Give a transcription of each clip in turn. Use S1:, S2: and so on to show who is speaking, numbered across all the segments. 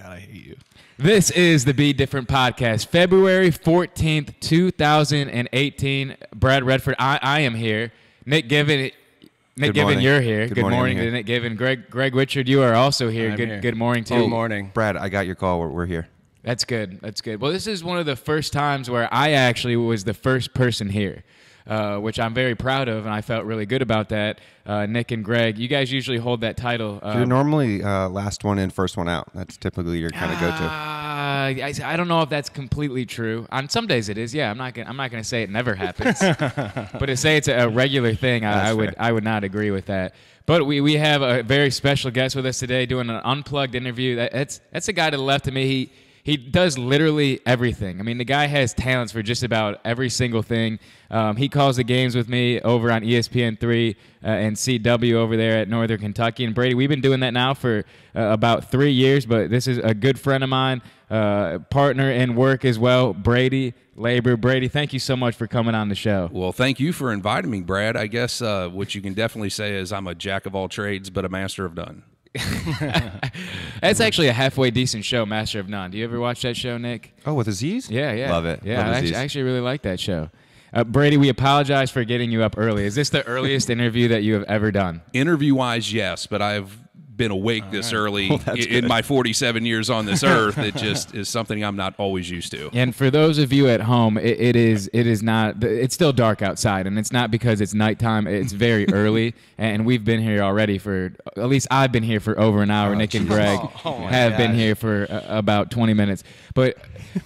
S1: God, I hate you.
S2: This is the Be Different podcast, February 14th, 2018. Brad Redford, I am here. Nick Given, you're here. Good morning to Nick Given. Greg Richard, you are also here. Good morning to you.
S3: Good morning.
S4: Brad, I got your call. We're here.
S2: That's good. That's good. Well, this is one of the first times where I actually was the first person here, which I'm very proud of, and I felt really good about that. Nick and Greg, you guys usually hold that title.
S4: You're normally last one in, first one out. That's typically your kind of go-to.
S2: I don't know if that's completely true. On some days it is. Yeah, I'm not gonna say it never happens, but to say it's a regular thing, I would not agree with that. But we have a very special guest with us today doing an unplugged interview. That's a guy to the left of me. He does literally everything. I mean, the guy has talents for just about every single thing. He calls the games with me over on ESPN3 and CW over there at Northern Kentucky. And Brady, we've been doing that now for about 3 years, but this is a good friend of mine, partner in work as well, Brady Labor. Brady, thank you so much for coming on the show.
S1: Well, thank you for inviting me, Brad. I guess what you can definitely say is I'm a jack of all trades, but a master of none.
S2: That's actually a halfway decent show, Master of None. Do you ever watch that show, Nick?
S4: Oh, with Aziz?
S2: Yeah.
S4: Love it.
S2: Yeah,
S4: Love
S2: I actually really like that show. Brady, we apologize for getting you up early. Is this the earliest interview that you have ever done?
S1: Interview-wise, yes, but I've been awake this early in my 47 years on this earth. It just is something I'm not always used to.
S2: And for those of you at home, it is not. It's still dark outside, and it's not because it's nighttime. It's very early, and we've been here already for at least I've been here for over an hour. Nick and Greg have been here for about 20 minutes. But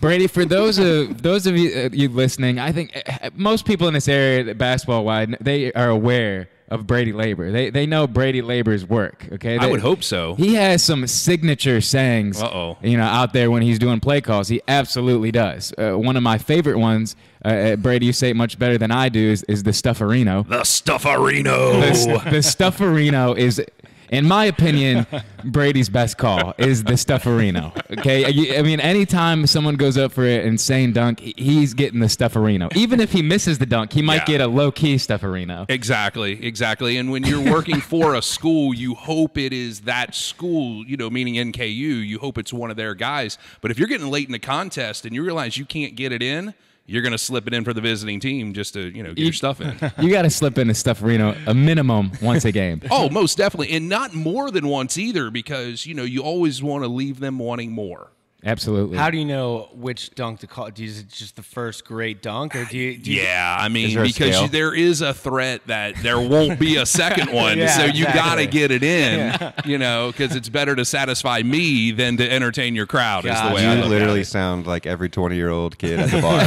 S2: Brady, for those of you listening, I think most people in this area, basketball wide, they are aware of Brady Labor. They know Brady Labor's work. Okay,
S1: I would hope so.
S2: He has some signature sayings, out there when he's doing play calls. He absolutely does. One of my favorite ones, Brady, you say it much better than I do, is the Stuffarino.
S1: The Stuffarino.
S2: The Stuffarino is, in my opinion, Brady's best call is the Stuffarino. Okay, I mean, anytime someone goes up for an insane dunk, he's getting the Stuffarino. Even if he misses the dunk, he might get a low-key Stuffarino.
S1: Exactly. And when you're working for a school, you hope it is that school, meaning NKU. You hope it's one of their guys. But if you're getting late in the contest and you realize you can't get it in, you're going to slip it in for the visiting team just to, get your stuff in.
S2: You got to slip in the Stuffarino a minimum once a game.
S1: Oh, most definitely. And not more than once either because, you always want to leave them wanting more.
S2: Absolutely.
S3: How do you know which dunk to call? Is it just the first great dunk, or do you
S1: I mean, because there is a threat that there won't be a second one, so you got to get it in, because it's better to satisfy me than to entertain your crowd. Is the way I look
S4: literally
S1: at it.
S4: sound like every 20-year-old kid at the bar.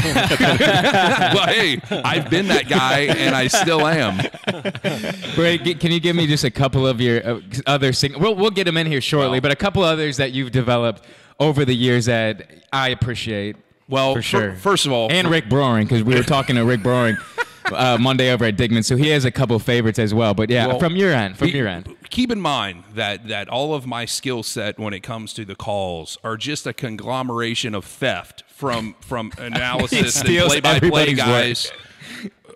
S1: Well, hey, I've been that guy, and I still am.
S2: Brady, can you give me just a couple of your other we'll get them in here shortly, but a couple others that you've developed over the years that I appreciate.
S1: Well,
S2: for sure.
S1: First of all,
S2: and Rick Broering, because we were talking to Rick Broering Monday over at Digman, so he has a couple favorites as well. But from your end,
S1: keep in mind that all of my skill set when it comes to the calls are just a conglomeration of theft from analysis and play-by-play guys.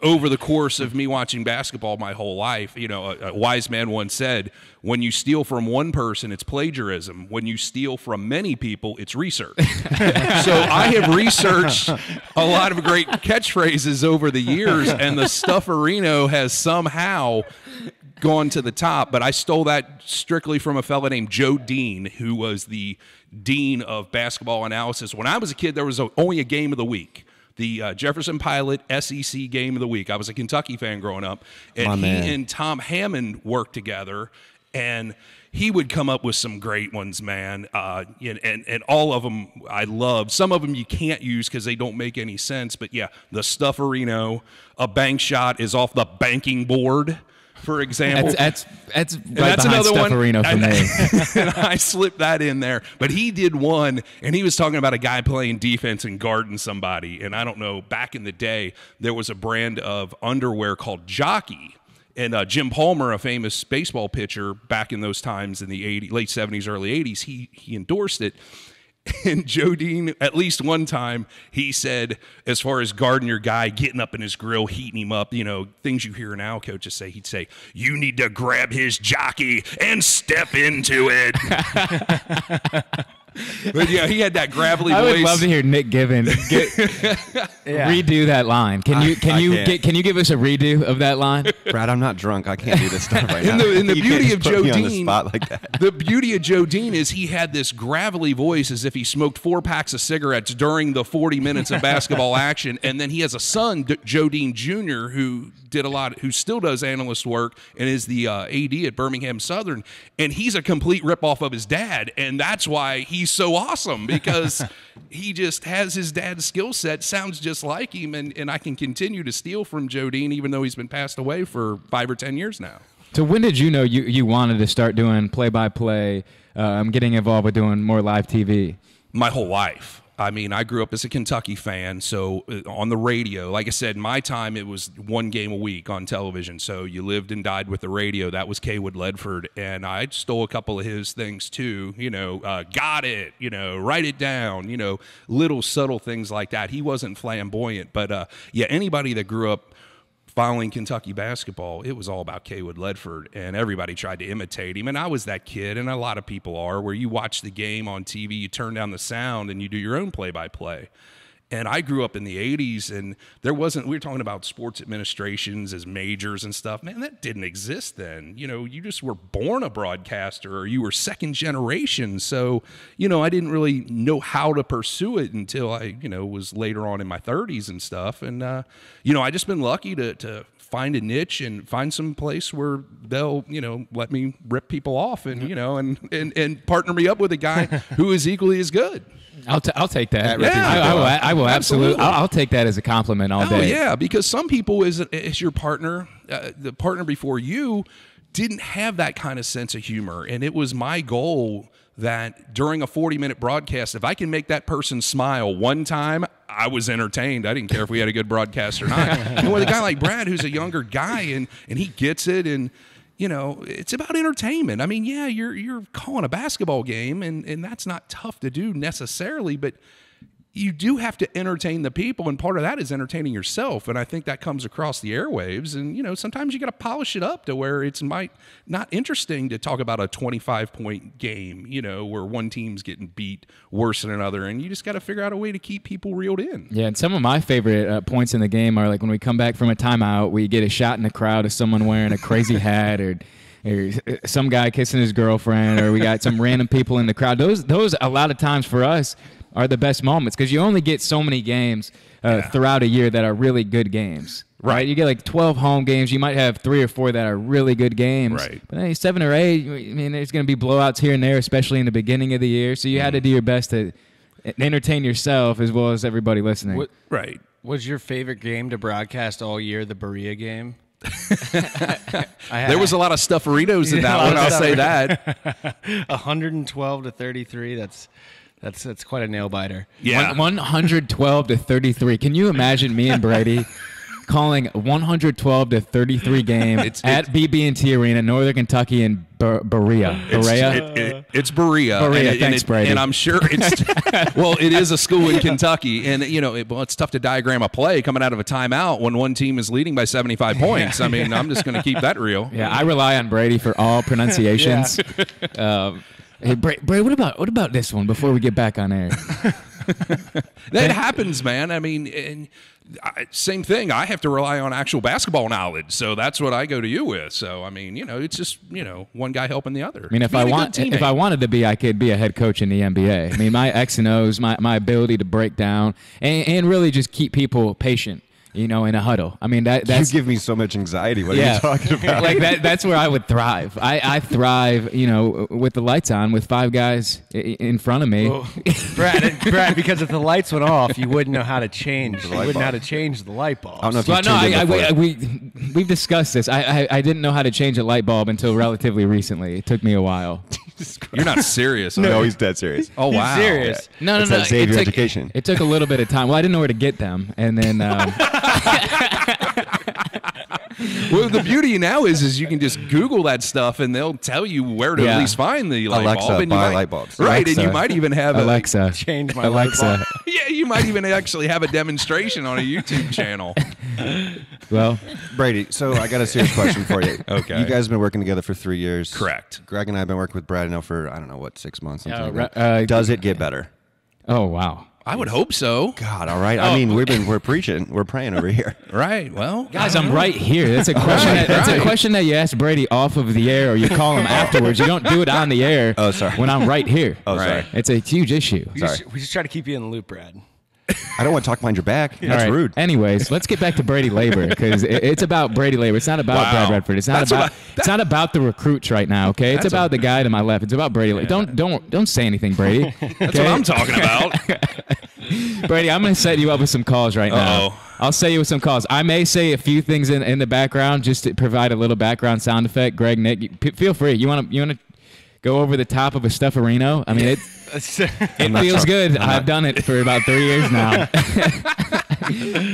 S1: Over the course of me watching basketball my whole life, a wise man once said, when you steal from one person, it's plagiarism. When you steal from many people, it's research. So I have researched a lot of great catchphrases over the years, and the Stuffarino has somehow gone to the top. But I stole that strictly from a fella named Joe Dean, who was the dean of basketball analysis. When I was a kid, there was only a game of the week. The Jefferson Pilot SEC game of the week. I was a Kentucky fan growing up, and he and Tom Hammond worked together, and he would come up with some great ones, man. And all of them I loved. Some of them you can't use because they don't make any sense. But yeah, the Stuffarino, a bank shot is off the banking board, for example.
S2: That's another Stuffarino one for me.
S1: And I slipped that in there. But he did one, and he was talking about a guy playing defense and guarding somebody. And I don't know, back in the day, there was a brand of underwear called Jockey. And Jim Palmer, a famous baseball pitcher back in those times in the late 70s, early 80s, he endorsed it. And Joe Dean, at least one time, he said, as far as guarding your guy, getting up in his grill, heating him up, things you hear now coaches say, he'd say, you need to grab his jockey and step into it. But yeah, he had that gravelly
S2: I
S1: voice.
S2: would love to hear Nick Given redo that line. Can you give us a redo of that line?
S4: Brad, I'm not drunk. I can't do this stuff right now.
S1: And the
S4: You
S1: beauty
S4: can't
S1: of
S4: just put
S1: Joe
S4: me on the
S1: Dean,
S4: spot like that.
S1: the beauty of Joe Dean is he had this gravelly voice as if he smoked 4 packs of cigarettes during the 40 minutes of basketball action. And then he has a son, Joe Dean Jr., who still does analyst work and is the AD at Birmingham Southern. And he's a complete ripoff of his dad. And that's why he's so awesome, because he just has his dad's skill set, sounds just like him. And I can continue to steal from Joe Dean, even though he's been passed away for 5 or 10 years now.
S2: So when did you know you wanted to start doing play-by-play, getting involved with doing more live TV?
S1: My whole life. I mean, I grew up as a Kentucky fan, so on the radio, like I said, my time, it was 1 game a week on television. So you lived and died with the radio. That was Kaywood Ledford, and I stole a couple of his things too. Got it, write it down, little subtle things like that. He wasn't flamboyant, but yeah, anybody that grew up following Kentucky basketball, it was all about Kaywood Ledford, and everybody tried to imitate him. And I was that kid, and a lot of people are, where you watch the game on TV, you turn down the sound, and you do your own play-by-play. And I grew up in the 80s, and we were talking about sports administrations as majors and stuff. Man, that didn't exist then. You just were born a broadcaster, or you were second generation. So, I didn't really know how to pursue it until I, was later on in my 30s and stuff. And, I just been lucky to find a niche and find some place where they'll, let me rip people off and, and partner me up with a guy who is equally as good.
S2: I'll take that.
S1: Yeah,
S2: I will absolutely. I'll take that as a compliment all day.
S1: Oh yeah, because some people, as your partner, the partner before you, didn't have that kind of sense of humor, and it was my goal that during a 40-minute broadcast, if I can make that person smile one time, I was entertained. I didn't care if we had a good broadcast or not. And with a guy like Brad, who's a younger guy, and he gets it, and it's about entertainment. I mean, yeah, you're calling a basketball game, and that's not tough to do necessarily, but you do have to entertain the people, and part of that is entertaining yourself. And I think that comes across the airwaves. And, sometimes you got to polish it up to where it's not interesting to talk about a 25-point game, where one team's getting beat worse than another. And you just got to figure out a way to keep people reeled in.
S2: Yeah, and some of my favorite points in the game are like when we come back from a timeout, we get a shot in the crowd of someone wearing a crazy hat, or some guy kissing his girlfriend, or we got some random people in the crowd. Those a lot of times for us are the best moments, because you only get so many games throughout a year that are really good games. Right? You get like 12 home games. You might have 3 or 4 that are really good games. Right. But then 7 or 8, I mean, there's going to be blowouts here and there, especially in the beginning of the year. So you had to do your best to entertain yourself as well as everybody listening.
S1: Right.
S3: Was your favorite game to broadcast all year the Berea game?
S1: There was a lot of STUFFARRINOS in that one, I'll say that.
S3: 112-33, that's quite a nail biter.
S1: Yeah.
S2: 112-33. Can you imagine me and Brady calling 112-33 game at BB&T Arena, Northern Kentucky, in Berea?
S1: It's Berea.
S2: Thanks, Brady.
S1: And I'm sure it's well, it is a school in Kentucky, and it's tough to diagram a play coming out of a timeout when one team is leading by 75 points. I mean, I'm just going to keep that real.
S2: Yeah, I rely on Brady for all pronunciations. Hey, Brady, what about this one before we get back on air?
S1: That happens, man. I mean, same thing. I have to rely on actual basketball knowledge, so that's what I go to you with. So, I mean, it's just one guy helping the other.
S2: I mean, if I wanted to be, I could be a head coach in the NBA. I mean, my X and O's, my ability to break down and really just keep people patient. In a huddle. I mean, that's...
S4: You give me so much anxiety. What are you talking about?
S2: Like that's where I would thrive. I thrive, with the lights on, with 5 guys in front of me.
S3: Well, Brad, because if the lights went off, you wouldn't know how to change. You wouldn't know how to change the light bulb.
S4: I don't know if
S2: we've discussed this. I didn't know how to change a light bulb until relatively recently. It took me a while.
S1: You're not serious.
S4: No, he's dead serious.
S1: Oh, wow.
S3: He's serious.
S2: No.
S4: Xavier education.
S2: It took a little bit of time. Well, I didn't know where to get them, and then...
S1: Well, the beauty now is you can just Google that stuff and they'll tell you where to at least find the light
S4: Alexa,
S1: bulb. And
S4: buy light bulbs.
S1: Right,
S2: Alexa,
S1: and you might even have
S2: Alexa.
S3: Change my
S2: Alexa.
S1: Yeah, you might even actually have a demonstration on a YouTube channel.
S2: Well,
S4: Brady, so I got a serious question for you.
S1: Okay.
S4: You guys have been working together for 3 years.
S1: Correct.
S4: Greg and I have been working with Brad now for, I don't know, 6 months? Something like that.
S2: right,
S4: Does it get better?
S2: oh wow.
S1: I would hope so.
S4: God, all right. I mean, we're preaching. We're praying over here.
S1: Right, well.
S2: Guys, I'm right here. That's a question. That's a question that you ask Brady off of the air, or you call him afterwards. You don't do it on the air.
S4: Oh, sorry.
S2: When I'm right here.
S4: Oh, sorry.
S2: It's a huge issue.
S3: We just try to keep you in the loop, Brad.
S4: I don't want to talk behind your back. That's
S2: All right.
S4: rude.
S2: Anyways, let's get back to Brady Labor because it's about Brady Labor. It's not about Brad Redford. It's not it's not about the recruits right now. Okay, it's about the guy to my left. It's about Brady Labor. Don't say anything, Brady.
S1: That's what I'm talking about.
S2: Brady, I'm going to set you up with some calls right now. I'll set you with some calls. I may say a few things in the background just to provide a little background sound effect. Greg, Nick, feel free. You want to go over the top of a Stuffarino? I mean, it feels good. I've done it for about 3 years now.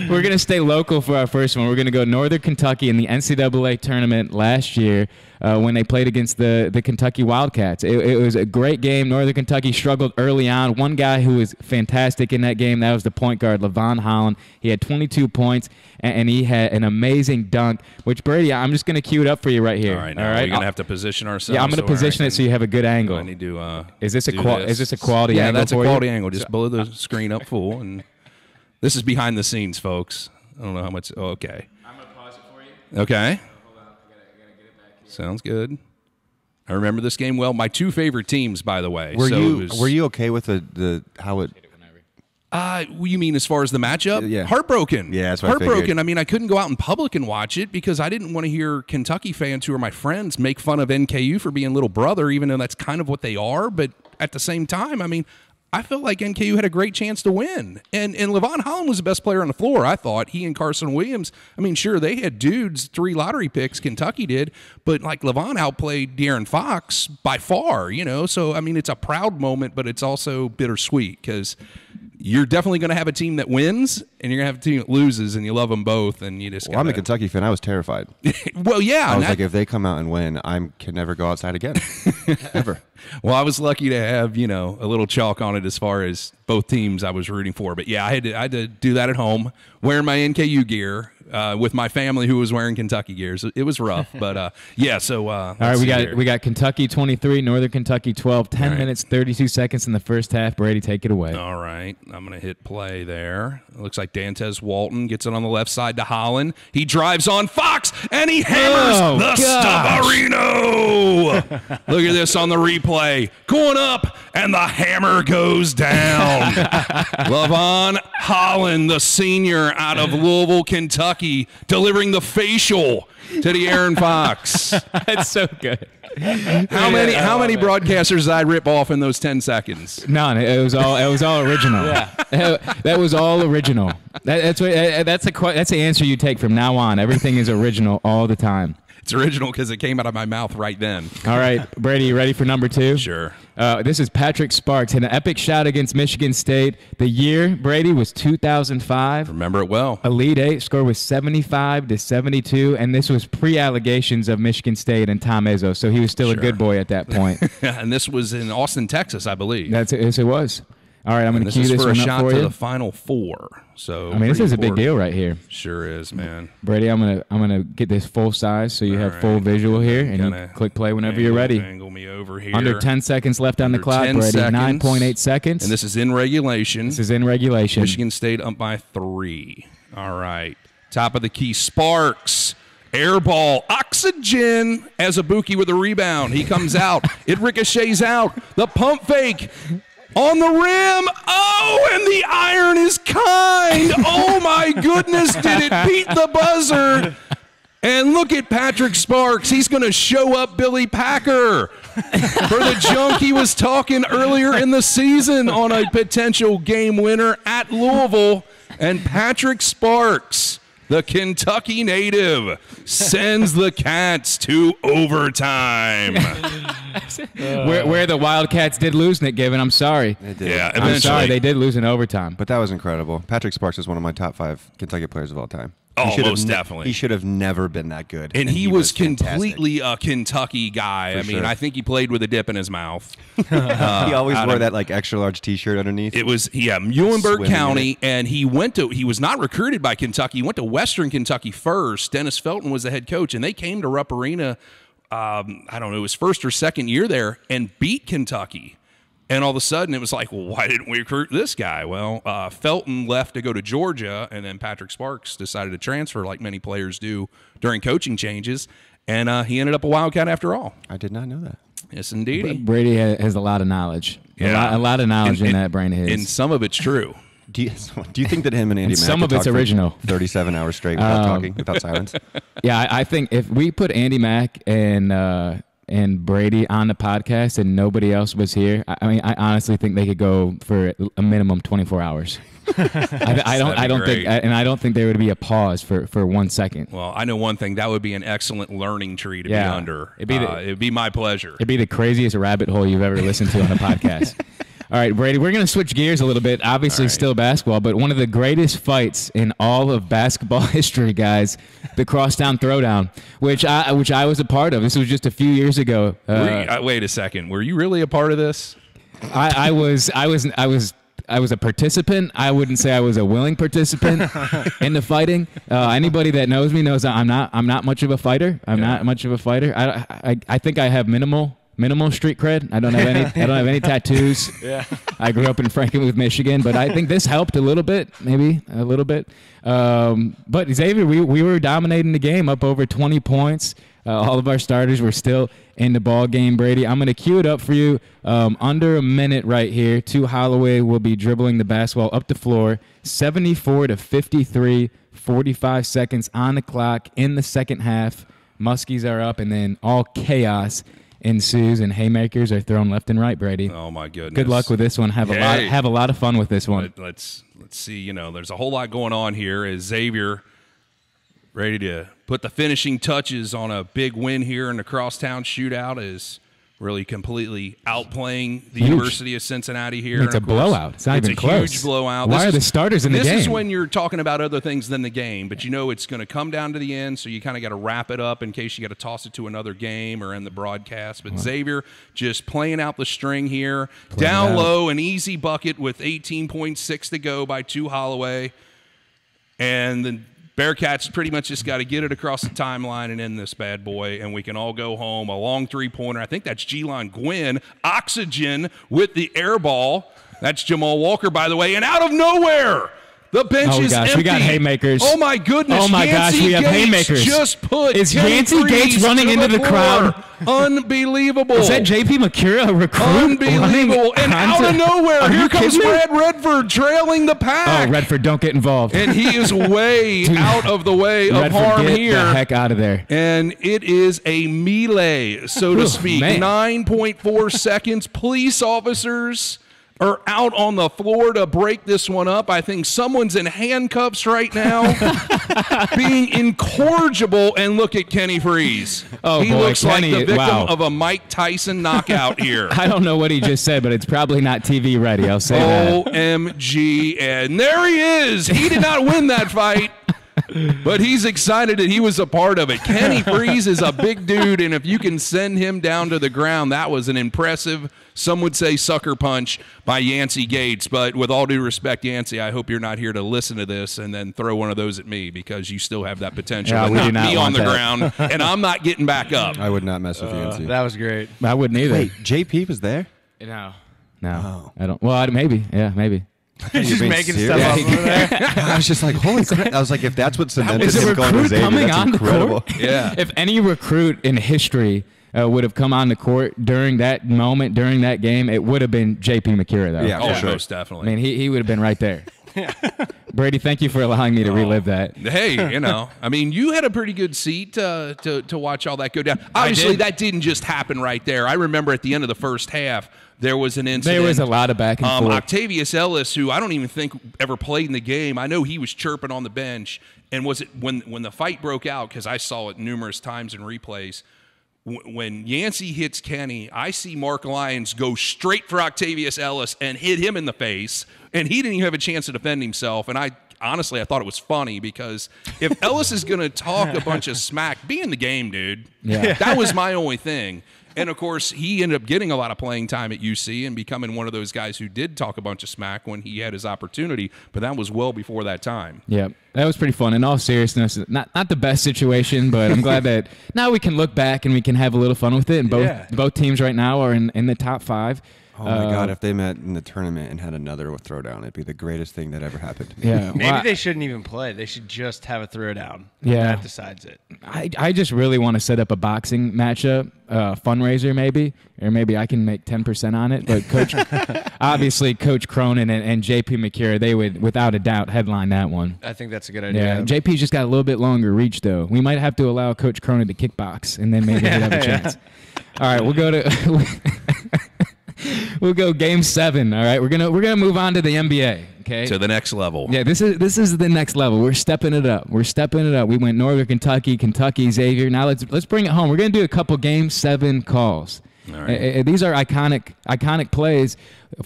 S2: We're going to stay local for our first one. We're going to go Northern Kentucky in the NCAA tournament last year when they played against the Kentucky Wildcats. It was a great game. Northern Kentucky struggled early on. One guy who was fantastic in that game, that was the point guard, Levon Holland. He had 22 points, and he had an amazing dunk, which, Brady, I'm just going to cue it up for you right here.
S1: All right, now we're going to have to position ourselves.
S2: Yeah, I'm going to position it so you have a good angle.
S1: I need to
S2: Is this a quality angle?
S1: Yeah, that's a quality
S2: you?
S1: angle. Just blow the screen up full. And this is behind the scenes, folks. I don't know how much. Okay.
S2: I'm going to pause it for you.
S1: Okay.
S2: Hold on. I gotta get it back here.
S1: Sounds good. I remember this game well. My two favorite teams, by the way.
S4: Were you okay with the how it?
S1: You mean as far as the matchup?
S4: Yeah.
S1: Heartbroken.
S4: Yeah, that's what I
S1: heartbroken.
S4: figured.
S1: I mean, I couldn't go out in public and watch it because I didn't want to hear Kentucky fans who are my friends make fun of NKU for being little brother, even though that's kind of what they are. But at the same time, I mean, I felt like NKU had a great chance to win. And Levon Holland was the best player on the floor, I thought. He and Carson Williams, I mean, sure, they had dudes, 3 lottery picks, Kentucky did, but like Levon outplayed De'Aaron Fox by far, you know? So, I mean, it's a proud moment, but it's also bittersweet because you're definitely going to have a team that wins, and you're going to have a team that loses, and you love them both, and you just
S4: Well, I'm a Kentucky fan. I was terrified.
S1: Well, yeah.
S4: I was like, if they come out and win, I can never go outside again. Ever.
S1: Well, I was lucky to have, you know, a little chalk on it as far as both teams I was rooting for. But, yeah, I had to do that at home, wearing my NKU gear with my family who was wearing Kentucky gears. It was rough. But, yeah, so all
S2: right, we got Kentucky 23, Northern Kentucky 12, 10 minutes, 32 seconds in the first half. Brady, take it away.
S1: All right. I'm going to hit play there. It looks like Dantez Walton gets it on the left side to Holland. He drives on Fox, and he hammers the Stuffarino. Look at this on the replay. Going up, and the hammer goes down. Levon Holland, the senior out of Louisville, Kentucky, delivering the facial to De'Aaron Fox.
S2: That's so good.
S1: How many broadcasters did I rip off in those 10 seconds?
S2: None. It was all original. That was all original. That's the answer you take from now on. Everything is original all the time.
S1: It's original because it came out of my mouth right then.
S2: All right, Brady, you ready for number 2?
S1: Sure.
S2: This is Patrick Sparks, an epic shot against Michigan State. The year, Brady, was 2005.
S1: Remember it well.
S2: Elite Eight score was 75-72, and this was pre-allegations of Michigan State and Tom Izzo, so he was still a good boy at that point.
S1: And this was in Austin, Texas, I believe.
S2: Yes, it was. All right, I'm going to cue this
S1: for
S2: one
S1: a
S2: up
S1: shot
S2: for
S1: to
S2: you.
S1: the Final Four. So
S2: I mean, this is a big deal right here.
S1: Sure is, man.
S2: Brady, I'm gonna get this full size so you have full visual here, and you click play whenever you're ready.
S1: Angle me over here.
S2: Under 10 seconds left on the clock, Brady. 9.8 seconds.
S1: And this is in regulation. Michigan State up by 3. All right. Top of the key, Sparks. Air ball, oxygen, as Azubuike with a rebound. He comes out. It ricochets out. The pump fake. On the rim. Oh, and the iron is kind. Oh, my goodness, did it beat the buzzer? And look at Patrick Sparks. He's going to show up Billy Packer for the junk he was talking earlier in the season on a potential game winner at Louisville. And Patrick Sparks, the Kentucky native, sends the Cats to overtime.
S2: Where the Wildcats did lose, Nick Given. I'm sorry.
S4: They did.
S1: Yeah,
S2: I'm sorry. They did lose in overtime.
S4: But that was incredible. Patrick Sparks is one of my top 5 Kentucky players of all time.
S1: Oh, most definitely.
S4: He should have never been that good.
S1: And he was
S4: fantastic.
S1: completely a Kentucky guy. I mean,
S4: sure.
S1: I think he played with a dip in his mouth.
S4: He always wore that like extra large T-shirt underneath.
S1: It was Muhlenberg
S4: Swimming
S1: County, and he was not recruited by Kentucky. He went to Western Kentucky first. Dennis Felton was the head coach, and they came to Rupp Arena. I don't know, it was first or second year there, and beat Kentucky. And all of a sudden, it was like, well, why didn't we recruit this guy? Well, Felton left to go to Georgia, and then Patrick Sparks decided to transfer, like many players do during coaching changes, and he ended up a Wildcat after all.
S4: I did not know that.
S1: Yes, indeed.
S2: Brady has a lot of knowledge.
S1: Yeah.
S2: A lot of knowledge in that brain of his.
S1: And some of it's true.
S4: Do you think that him and Andy Mack
S2: some
S4: could
S2: of it's
S4: talk for
S2: original.
S4: 37 hours straight without talking, without silence?
S2: Yeah, I think if we put Andy Mack and Brady on the podcast and nobody else was here, I mean, I honestly think they could go for a minimum 24 hours. I don't think there would be a pause for 1 second.
S1: Well, I know one thing. That would be an excellent learning tree to be under. It'd be my pleasure.
S2: It'd be the craziest rabbit hole you've ever listened to on a podcast. All right, Brady, we're going to switch gears a little bit. Obviously, still basketball, but one of the greatest fights in all of basketball history, guys, the crosstown throwdown, which I was a part of. This was just a few years ago.
S1: Wait a second. Were you really a part of this?
S2: I was a participant. I wouldn't say I was a willing participant in the fighting. Anybody that knows me knows I'm not much of a fighter. I'm not much of a fighter. I think I have minimal street cred. I don't have any tattoos. Yeah. I grew up in Frankenmuth, Michigan, but I think this helped a little bit, maybe a little bit. But Xavier, we were dominating the game, up over 20 points. All of our starters were still in the ball game. Brady, I'm going to cue it up for you. Under a minute right here. Holloway will be dribbling the basketball up the floor. 74-53, 45 seconds on the clock in the second half. Muskies are up, and then all chaos ensues, and haymakers are thrown left and right. Brady.
S1: Oh my goodness!
S2: Good luck with this one. Have a lot of fun with this one.
S1: Let's see. You know, there's a whole lot going on here. As Xavier ready to put the finishing touches on a big win here in the crosstown shootout, is really completely outplaying the University of Cincinnati here.
S2: It's a blowout. It's not even close.
S1: It's a huge blowout.
S2: Why are the starters in the game?
S1: This is when you're talking about other things than the game, but you know it's going to come down to the end, so you kind of got to wrap it up in case you got to toss it to another game or in the broadcast. But Xavier just playing out the string here. Down low, an easy bucket with 18.6 to go by Holloway. And then Bearcats pretty much just got to get it across the timeline and end this bad boy, and we can all go home. A long three-pointer. I think that's Jelon Gwynn. Oxygen with the air ball. That's Jamal Walker, by the way. And out of nowhere, the bench is empty.
S2: We got haymakers.
S1: Oh, my goodness.
S2: Oh, my gosh, we have haymakers.
S1: Just put
S2: Is Yancey Gates running into the crowd?
S1: Unbelievable.
S2: Is that JP McCura, a recruit?
S1: Unbelievable. And out of nowhere, here comes Brad Redford trailing the pack.
S2: Oh, Redford, don't get involved.
S1: And he is way out of the way of
S2: Redford,
S1: harm
S2: get
S1: here.
S2: the heck out of there.
S1: And it is a melee, so to speak.
S2: Man.
S1: 9.4 seconds. Police officers are out on the floor to break this one up. I think someone's in handcuffs right now, being incorrigible. And look at Kenny Freeze.
S2: Oh,
S1: he
S2: boy,
S1: looks
S2: Kenny,
S1: like the victim
S2: wow.
S1: of a Mike Tyson knockout here.
S2: I don't know what he just said, but it's probably not TV ready. I'll say that.
S1: OMG. And there he is. He did not win that fight, but he's excited that he was a part of it. Kenny Freeze is a big dude, and if you can send him down to the ground, that was an impressive, some would say sucker punch by Yancey Gates. But with all due respect, Yancey, I hope you're not here to listen to this and then throw one of those at me, because you still have that potential to knock me on the ground, and I'm not getting back up.
S4: I would not mess with Yancey.
S3: That was great.
S2: I wouldn't either.
S4: Wait, JP was there?
S2: No. I don't. Well, maybe. Yeah, maybe.
S3: He's just making
S4: serious?
S3: stuff up over there.
S4: I was just like, holy crap. I was like, if that's what cemented
S2: Is a
S4: him going to
S2: recruit
S4: Xavier,
S2: coming
S4: that's
S2: on
S4: incredible.
S2: the court?
S1: Yeah.
S2: If any recruit in history would have come on the court during that moment, during that game, it would have been JP McCura, though.
S4: Yeah,
S1: Oh,
S4: for sure.
S1: most definitely.
S2: I mean, he would have been right there. Brady, thank you for allowing me to relive that.
S1: Hey, you know, I mean, you had a pretty good seat to watch all that go down. Obviously, that didn't just happen right there. I remember at the end of the first half, there was an incident.
S2: There was a lot of back and forth.
S1: Octavius Ellis, who I don't even think ever played in the game, I know he was chirping on the bench. And was it when the fight broke out, because I saw it numerous times in replays, when Yancey hits Kenny, I see Mark Lyons go straight for Octavius Ellis and hit him in the face, and he didn't even have a chance to defend himself. And honestly, I thought it was funny because if Ellis is going to talk a bunch of smack, be in the game, dude.
S2: Yeah.
S1: That was my only thing. And, of course, he ended up getting a lot of playing time at UC and becoming one of those guys who did talk a bunch of smack when he had his opportunity, but that was well before that time.
S2: Yeah, that was pretty fun. In all seriousness, not the best situation, but I'm glad that now we can look back and we can have a little fun with it. And both teams right now are in the top 5.
S4: Oh my God! If they met in the tournament and had another throwdown, it'd be the greatest thing that ever happened.
S2: Yeah,
S3: Maybe they shouldn't even play. They should just have a throwdown.
S2: Yeah,
S3: that decides it.
S2: I just really want to set up a boxing matchup, fundraiser maybe, or maybe I can make 10% on it. But obviously, Coach Cronin and JP McCure, they would without a doubt headline that one.
S3: I think that's a good idea.
S2: Yeah, JP's just got a little bit longer reach though. We might have to allow Coach Cronin to kickbox, and then maybe he'd have a chance. All right, we'll go to. We'll go game 7. All right, we're gonna move on to the NBA. Okay,
S1: To the next level.
S2: yeah, this is the next level. We're stepping it up. We went Northern Kentucky, Xavier. Now let's bring it home. We're gonna do a couple game 7 calls.
S1: All right.
S2: These are iconic plays.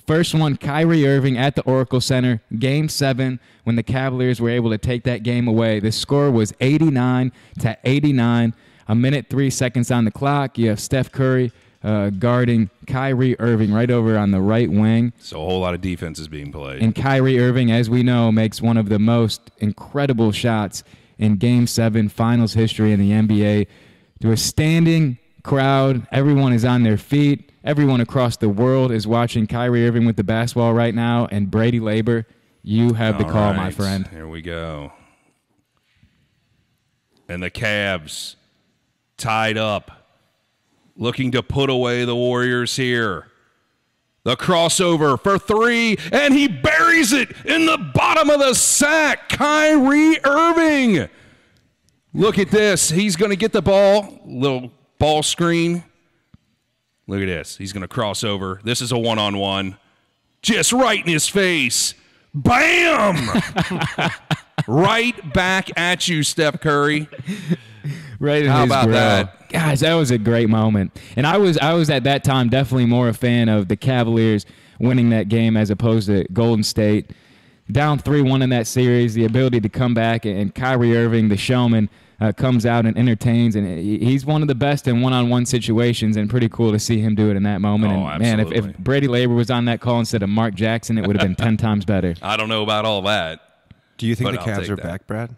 S2: First one, Kyrie Irving at the Oracle Center, game 7, when the Cavaliers were able to take that game away. The score was 89-89. A minute 3 seconds on the clock. You have Steph Curry guarding Kyrie Irving right over on the right wing.
S1: So a whole lot of defense is being played.
S2: And Kyrie Irving, as we know, makes one of the most incredible shots in Game 7 finals history in the NBA. To a standing crowd, everyone is on their feet. Everyone across the world is watching Kyrie Irving with the basketball right now. And Brady Labor, you have the call, my friend.
S1: Here we go. And the Cavs tied up, looking to put away the Warriors here. The crossover for 3, and he buries it in the bottom of the sack. Kyrie Irving. Look at this. He's going to get the ball. Little ball screen. Look at this. He's going to cross over. This is a one-on-one. Just right in his face. Bam! Right back at you, Steph Curry.
S2: Right in
S1: How
S2: his
S1: about
S2: grill.
S1: that?
S2: Guys, that was a great moment. And I was at that time definitely more a fan of the Cavaliers winning that game as opposed to Golden State. Down 3-1 in that series, the ability to come back, and Kyrie Irving, the showman, comes out and entertains, and he's one of the best in one-on-one situations, and pretty cool to see him do it in that moment.
S1: Oh,
S2: and man,
S1: absolutely.
S2: if Brady Labor was on that call instead of Mark Jackson, it would have been 10 times better.
S1: I don't know about all that.
S4: Do you think the
S1: But I'll
S4: Cavs
S1: take
S4: are
S1: that.
S4: back, Brad?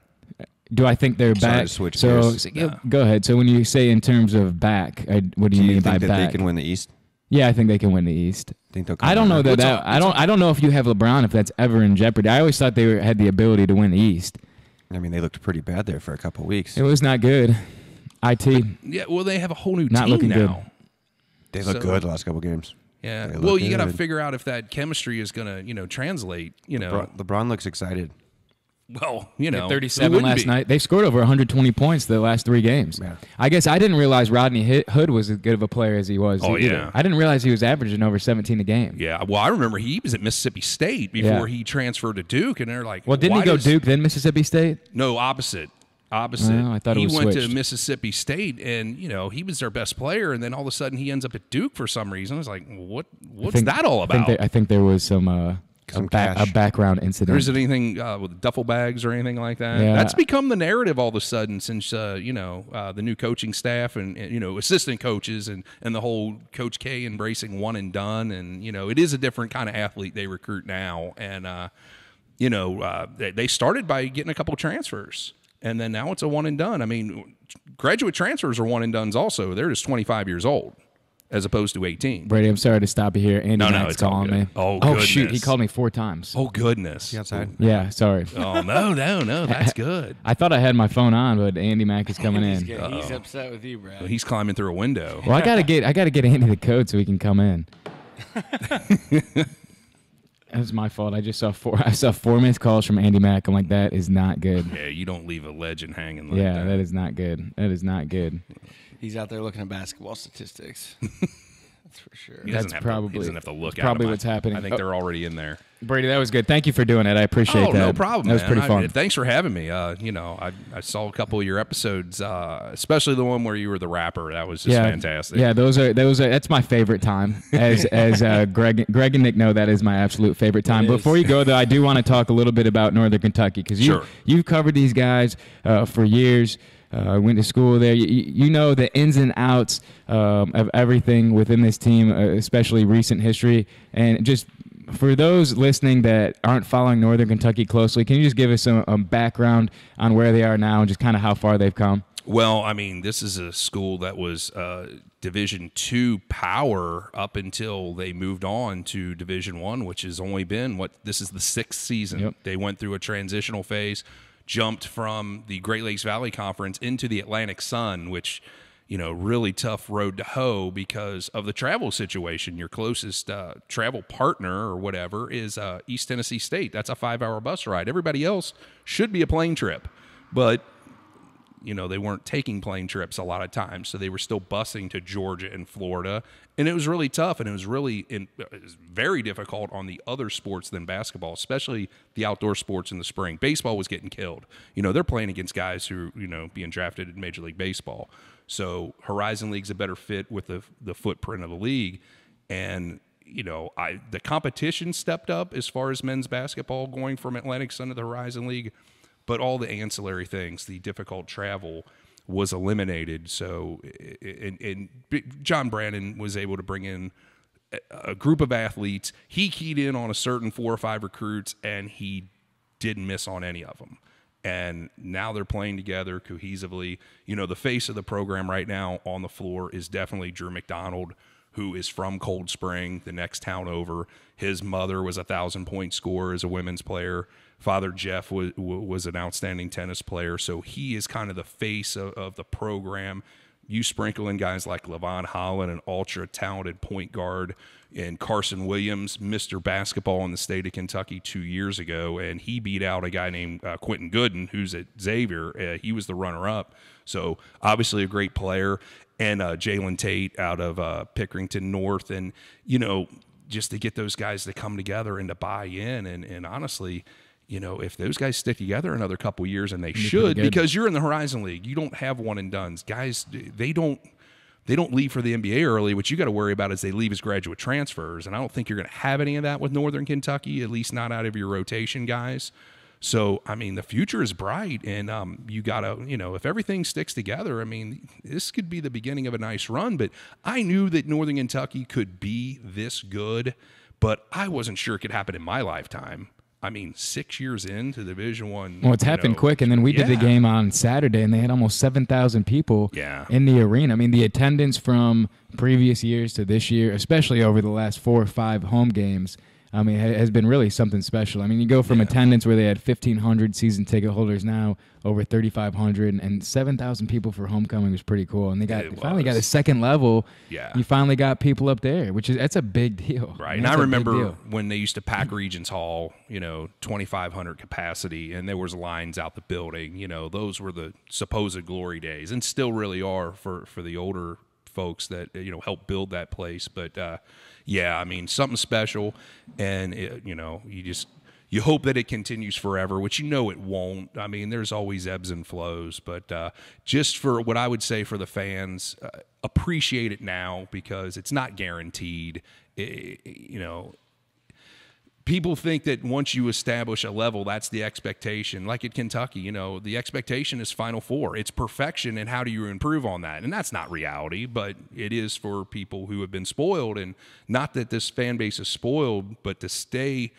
S2: Do I think they're
S4: Sorry
S2: back?
S4: to switch
S2: so
S4: gears.
S2: go ahead. So when you say in terms of back, what do you mean by
S4: think that
S2: back?
S4: they can win the East?
S2: Yeah, I think they can win the East.
S4: Think they'll come
S2: I don't know
S4: back?
S2: that. I don't know if you have LeBron, if that's ever in jeopardy. I always thought they had the ability to win the East.
S4: I mean, they looked pretty bad there for a couple of weeks.
S2: It was not good. IT
S1: Yeah, well, they have a whole new
S2: Not
S1: team
S2: looking
S1: now.
S2: good.
S4: They look
S1: So-
S4: good the last couple of games.
S1: Yeah.
S4: They look
S1: Well, you got to
S4: good.
S1: figure out if that chemistry is going to, translate,
S4: LeBron looks excited.
S1: Well,
S2: 37
S1: who wouldn't
S2: last
S1: be?
S2: night. They scored over 120 points the last 3 games.
S4: Yeah.
S2: I guess I didn't realize Rodney Hood was as good of a player as he was.
S1: Oh,
S2: either.
S1: yeah.
S2: I didn't realize he was averaging over 17 a game.
S1: Yeah. Well, I remember he was at Mississippi State before
S2: Yeah.
S1: he transferred to Duke, and they're like,
S2: Well, didn't
S1: why
S2: he go
S1: does-
S2: Duke then Mississippi State?
S1: No, opposite.
S2: Oh, I thought it
S1: he
S2: was
S1: went
S2: switched.
S1: to Mississippi State, and he was their best player, and then all of a sudden he ends up at Duke for some reason. I was like, what's that all about?
S2: I think there was some
S4: cash.
S2: a background incident.
S1: Or is it anything with duffel bags or anything like that?
S2: Yeah.
S1: That's become the narrative all of a sudden since the new coaching staff and assistant coaches and the whole Coach K embracing one and done, and it is a different kind of athlete they recruit now, and they started by getting a couple transfers, and then now it's a one and done. I mean, graduate transfers are one and dones also. They're just 25 years old as opposed to 18.
S2: Brady, I'm sorry to stop you here. Andy
S1: No,
S2: Mack's
S1: it's all
S2: calling
S1: good.
S2: me.
S1: Oh,
S2: shoot, he
S1: goodness.
S2: called me 4 times.
S1: Oh goodness.
S4: You outside?
S2: Yeah, sorry.
S1: Oh no, that's good.
S2: I thought I had my phone on, but Andy Mack is coming in.
S3: He's upset with you, Brad.
S1: He's climbing through a window.
S2: Well, I gotta get Andy the code so he can come in. That was my fault. I just saw 4 missed calls from Andy Mack. I'm like, that is not good.
S1: Yeah, you don't leave a legend hanging like
S2: Yeah,
S1: that.
S2: that is not good. That is not good.
S3: He's out there looking at basketball statistics. That's for sure.
S1: He
S2: That's
S1: doesn't have
S2: probably-
S1: he doesn't have to look
S2: that's
S1: at
S2: probably
S1: them.
S2: what's happening.
S1: I think
S2: Oh.
S1: they're already in there.
S2: Brady, that was good. Thank you for doing it. I appreciate that.
S1: No problem.
S2: That was pretty fun.
S1: Thanks for having me. I saw a couple of your episodes, especially the one where you were the rapper. That was just fantastic.
S2: Yeah, that's my favorite time. As Greg and Nick know, that is my absolute favorite time. Before you go, though, I do want to talk a little bit about Northern Kentucky because you've covered these guys for years. Went to school there. You know the ins and outs of everything within this team, especially recent history. And just for those listening that aren't following Northern Kentucky closely, can you just give us some background on where they are now and just kind of how far they've come?
S1: Well, I mean, this is a school that was Division II power up until they moved on to Division I, which has only been this is the 6th season.
S2: Yep.
S1: They went through a transitional phase, jumped from the Great Lakes Valley Conference into the Atlantic Sun, which, really tough road to hoe because of the travel situation. Your closest travel partner or whatever is East Tennessee State. That's a 5-hour bus ride. Everybody else should be a plane trip, but they weren't taking plane trips a lot of times, so they were still busing to Georgia and Florida, and it was really tough, and it was very difficult on the other sports than basketball, especially the outdoor sports in the spring. Baseball was getting killed. They're playing against guys who being drafted in Major League Baseball. So Horizon League's a better fit with the footprint of the league, and the competition stepped up as far as men's basketball going from Atlantic Sun to the Horizon League. But all the ancillary things, the difficult travel, was eliminated. So, and John Brandon was able to bring in a group of athletes. He keyed in on a certain 4 or 5 recruits, and he didn't miss on any of them. And now they're playing together cohesively. The face of the program right now on the floor is definitely Drew McDonald, who is from Cold Spring, the next town over. His mother was a 1,000-point scorer as a women's player. Father Jeff was an outstanding tennis player, so he is kind of the face of the program. You sprinkle in guys like Levon Holland, an ultra-talented point guard, and Carson Williams, Mr. Basketball in the state of Kentucky 2 years ago, and he beat out a guy named Quentin Gooden, who's at Xavier. He was the runner-up, so obviously a great player. And Jalen Tate out of Pickerington North, and just to get those guys to come together and to buy in, and honestly, if those guys stick together another couple years, and they should, because you're in the Horizon League, you don't have one and dones. Guys, they don't leave for the NBA early. What you got to worry about is they leave as graduate transfers, and I don't think you're going to have any of that with Northern Kentucky, at least not out of your rotation guys. So, I mean, the future is bright, and you got to, if everything sticks together, I mean, this could be the beginning of a nice run. But I knew that Northern Kentucky could be this good, but I wasn't sure it could happen in my lifetime. I mean, 6 years into Division I.
S2: Well, it's happened quick, and then we did the game on Saturday, and they had almost 7,000 people in the arena. I mean, the attendance from previous years to this year, especially over the last 4 or 5 home games, I mean, it has been really something special. I mean, you go from attendance where they had 1,500 season ticket holders, now over 3,500, and 7,000 people for homecoming was pretty cool. And they finally got a second level.
S1: Yeah,
S2: you finally got people up there, that's a big deal.
S1: Right, and I remember when they used to pack Regents Hall, 2,500 capacity, and there was lines out the building. Those were the supposed glory days, and still really are for the older folks that helped build that place. But I mean, something special, and you hope that it continues forever, which it won't. I mean, there's always ebbs and flows, but just for what I would say for the fans, appreciate it now because it's not guaranteed. People think that once you establish a level, that's the expectation. Like at Kentucky, the expectation is Final Four. It's perfection, and how do you improve on that? And that's not reality, but it is for people who have been spoiled. And not that this fan base is spoiled, but to stay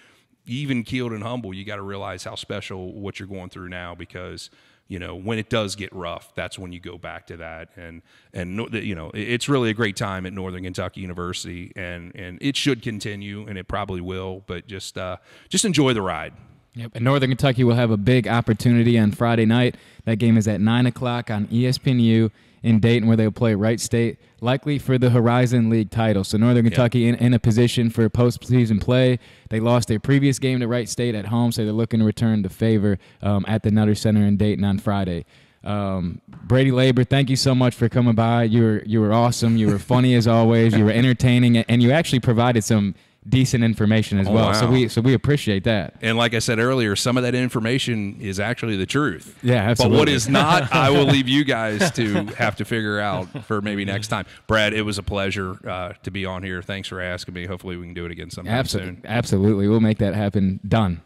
S1: even-keeled and humble, you got to realize how special what you're going through now because when it does get rough, that's when you go back to that. And it's really a great time at Northern Kentucky University, and it should continue, and it probably will. But just enjoy the ride.
S2: Yep. And Northern Kentucky will have a big opportunity on Friday night. That game is at 9 o'clock on ESPNU in Dayton, where they'll play Wright State, likely for the Horizon League title. So Northern Kentucky in a position for postseason play. They lost their previous game to Wright State at home, so they're looking to return the favor at the Nutter Center in Dayton on Friday. Brady Labor, thank you so much for coming by. You were awesome. You were funny as always. You were entertaining, and you actually provided some decent information as well.
S1: Wow.
S2: So we appreciate that.
S1: And like I said earlier, some of that information is actually the truth.
S2: Yeah, absolutely.
S1: But what is not, I will leave you guys to have to figure out for maybe next time. Brad, it was a pleasure to be on here. Thanks for asking me. Hopefully we can do it again sometime soon.
S2: Absolutely. We'll make that happen. Done.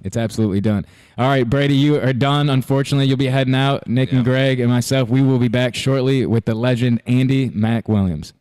S2: It's absolutely done. All right, Brady, you are done. Unfortunately, you'll be heading out. Nick and Greg and myself, we will be back shortly with the legend Andy Mac Williams.